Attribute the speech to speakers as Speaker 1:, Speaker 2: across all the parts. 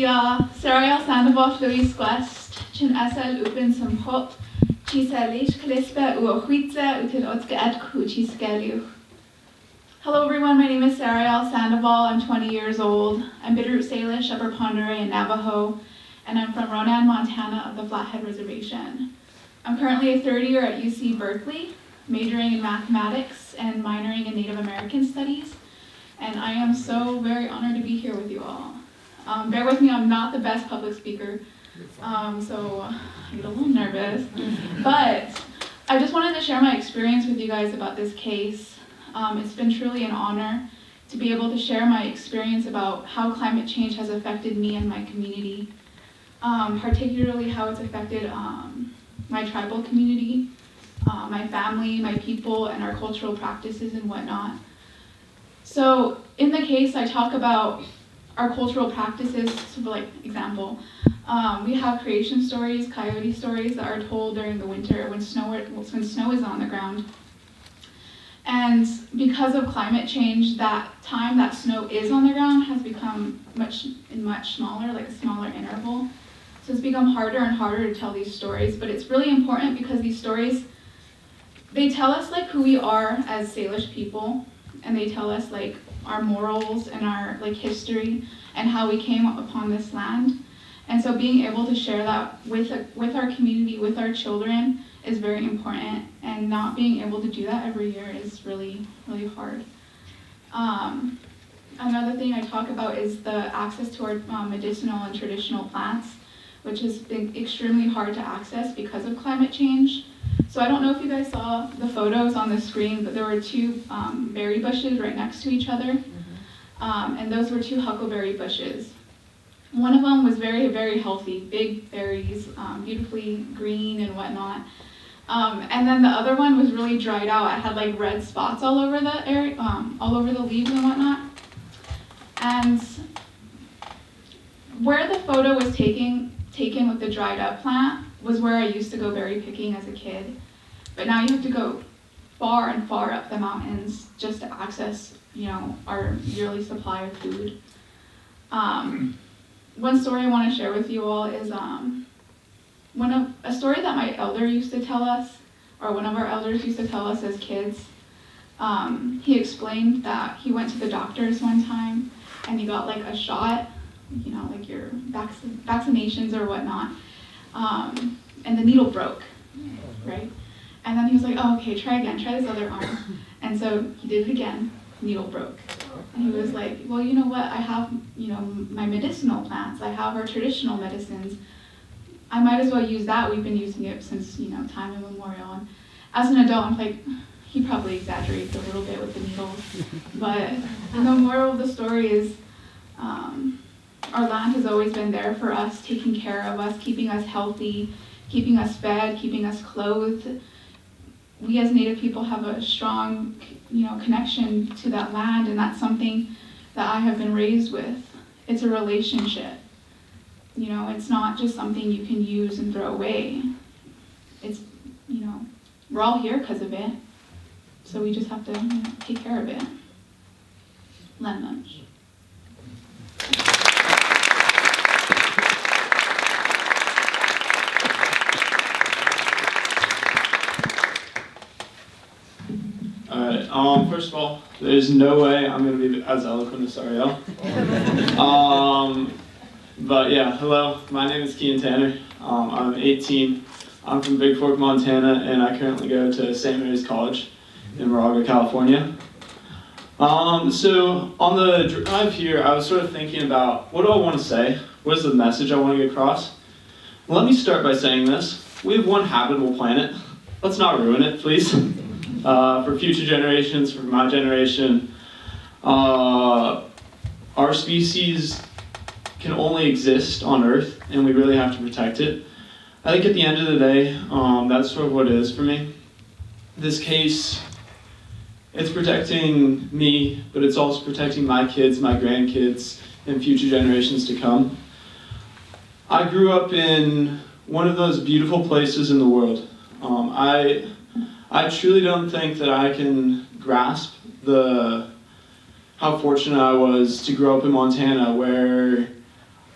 Speaker 1: dia, Sariel Sandoval Louis Quest, chin esel upin some hop, chiselish clispe uohuitze util otske edku chiskeliu. Hello everyone, my name is Sariel Sandoval, I'm 20 years old. I'm Bitterroot Salish, Upper Pondere, and Navajo, and I'm from Ronan, Montana of the Flathead Reservation. I'm currently a third year at UC Berkeley, majoring in mathematics and minoring in Native American studies. And I am so very honored to be here with you all. Bear with me, I'm not the best public speaker, so I get a little nervous. But I just wanted to share my experience with you guys about this case. It's been truly an honor to be able to share my experience about how climate change has affected me and my community, particularly how it's affected my tribal community, my family, my people, and our cultural practices and whatnot. So in the case, I talk about our cultural practices. So for like example, we have creation stories, coyote stories that are told during the winter when snow is on the ground. And because of climate change, that time that snow is on the ground has become much smaller, like a smaller interval. So it's become harder and harder to tell these stories, but it's really important because these stories, they tell us like who we are as Salish people, and they tell us like our morals and our like history and how we came upon this land. And so being able to share that with our community, with our children, is very important, and not being able to do that every year is really, really hard. Another thing I talk about is the access to our medicinal and traditional plants, which has been extremely hard to access because of climate change. So I don't know if you guys saw the photos on the screen, but there were two berry bushes right next to each other, and those were two huckleberry bushes. One of them was very, very healthy, big berries, beautifully green and whatnot. And then the other one was really dried out. It had like red spots all over the area, all over the leaves and whatnot. And where the photo was taken with the dried up plant was where I used to go berry picking as a kid. But now you have to go far and far up the mountains just to access, our yearly supply of food. One story I want to share with you all is a story that my elder used to tell us, or one of our elders used to tell us as kids. He explained that he went to the doctors one time and he got like a shot, like your vaccinations or whatnot, and the needle broke, right? And then he was like, oh, okay, try again, try this other arm. And so he did it again, needle broke. And he was like, well, you know what, I have, my medicinal plants, I have our traditional medicines. I might as well use that. We've been using it since, time immemorial. And as an adult, I'm like, he probably exaggerates a little bit with the needles. But the moral of the story is our land has always been there for us, taking care of us, keeping us healthy, keeping us fed, keeping us clothed. We as Native people have a strong, connection to that land, and that's something that I have been raised with. It's a relationship. It's not just something you can use and throw away. It's, we're all here because of it. So we just have to take care of it. Lend lunch.
Speaker 2: Alright, first of all, there's no way I'm going to be as eloquent as Sariel. But yeah, hello, my name is Kean Tanner. I'm 18. I'm from Big Fork, Montana, and I currently go to St. Mary's College in Moraga, California. So on the drive here, I was sort of thinking about, what do I want to say? What is the message I want to get across? Let me start by saying this. We have one habitable planet. Let's not ruin it, please. For future generations, for my generation. Our species can only exist on Earth, and we really have to protect it. I think at the end of the day, that's sort of what it is for me. This case, it's protecting me, but it's also protecting my kids, my grandkids, and future generations to come. I grew up in one of those beautiful places in the world. I truly don't think that I can grasp how fortunate I was to grow up in Montana, where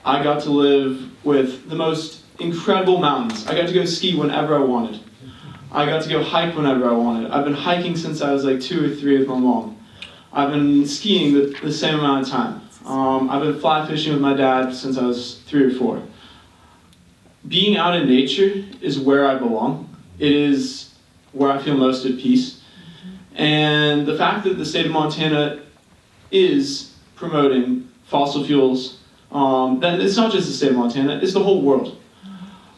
Speaker 2: I got to live with the most incredible mountains. I got to go ski whenever I wanted. I got to go hike whenever I wanted. I've been hiking since I was like 2 or 3 with my mom. I've been skiing the same amount of time. I've been fly fishing with my dad since I was 3 or 4. Being out in nature is where I belong. It is where I feel most at peace. And the fact that the state of Montana is promoting fossil fuels, then it's not just the state of Montana, it's the whole world.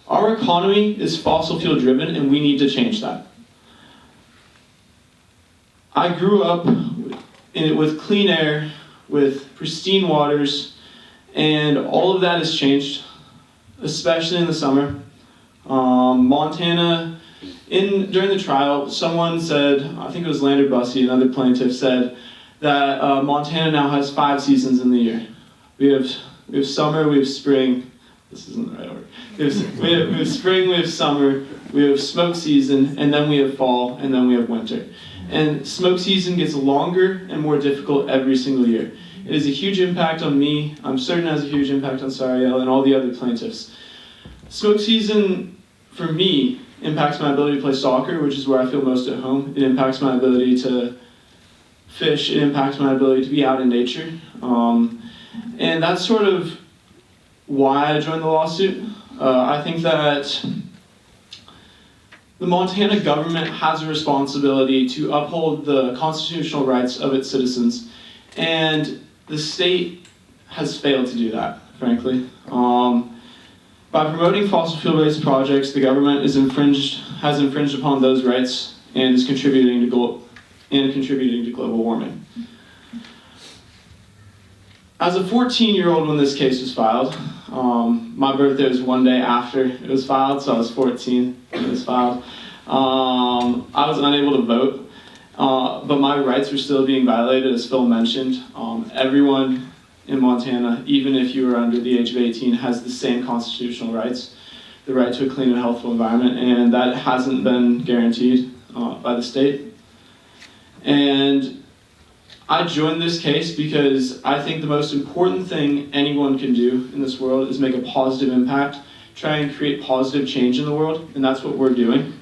Speaker 2: Our economy is fossil fuel driven, and we need to change that. I grew up with clean air, with pristine waters, and all of that has changed, especially in the summer. Montana, during the trial, someone said, I think it was Lander Bussey, another plaintiff, said that Montana now has 5 seasons in the year. We have summer, we have spring. This isn't the right order. We have spring, we have summer, we have smoke season, and then we have fall, and then we have winter. And smoke season gets longer and more difficult every single year. It has a huge impact on me. I'm certain it has a huge impact on Sariel and all the other plaintiffs. Smoke season, for me, impacts my ability to play soccer, which is where I feel most at home. It impacts my ability to fish. It impacts my ability to be out in nature. And that's sort of why I joined the lawsuit. I think that the Montana government has a responsibility to uphold the constitutional rights of its citizens, and the state has failed to do that, frankly. By promoting fossil fuel-based projects, the government has infringed upon those rights and is contributing to global warming. As a 14-year-old when this case was filed, my birthday was one day after it was filed, so I was 14 when it was filed. I was unable to vote, but my rights were still being violated, as Phil mentioned. Everyone in Montana, even if you are under the age of 18, has the same constitutional rights, the right to a clean and healthful environment, and that hasn't been guaranteed by the state. And I joined this case because I think the most important thing anyone can do in this world is make a positive impact, try and create positive change in the world, and that's what we're doing.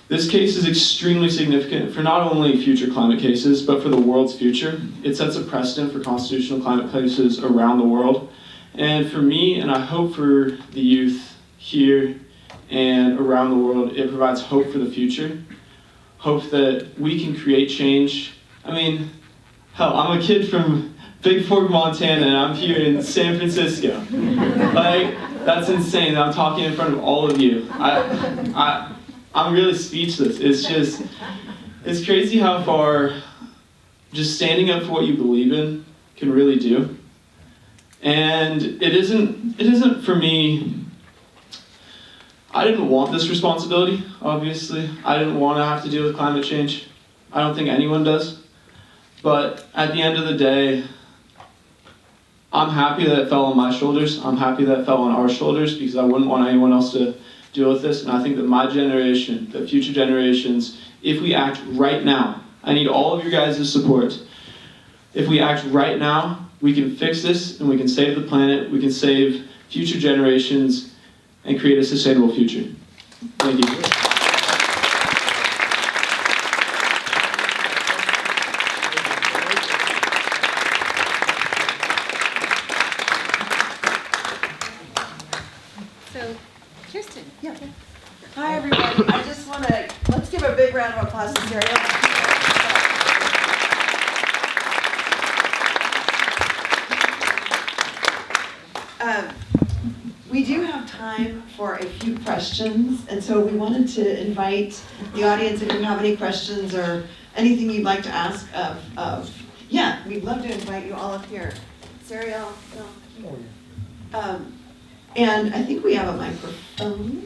Speaker 2: This case is extremely significant for not only future climate cases, but for the world's future. It sets a precedent for constitutional climate cases around the world. And for me, and I hope for the youth here and around the world, it provides hope for the future. Hope that we can create change. I mean, hell, I'm a kid from Big Fork, Montana, and I'm here in San Francisco. Like, that's insane. I'm talking in front of all of you. I'm really speechless. It's crazy how far just standing up for what you believe in can really do. And it isn't for me. I didn't want this responsibility, obviously. I didn't want to have to deal with climate change. I don't think anyone does. But at the end of the day, I'm happy that it fell on my shoulders. I'm happy that it fell on our shoulders because I wouldn't want anyone else to deal with this. And I think that my generation, the future generations, if we act right now, I need all of your guys' support. If we act right now, we can fix this and we can save the planet, we can save future generations, and create a sustainable future. Thank you.
Speaker 3: So, Kirsten.
Speaker 4: Yeah. Hi, everybody. I just want to, let's give a big round of applause to Sariel. We do have time for a few questions, and so we wanted to invite the audience if you have any questions or anything you'd like to ask yeah, we'd love to invite you all up here. Sariel, and I think we have a microphone.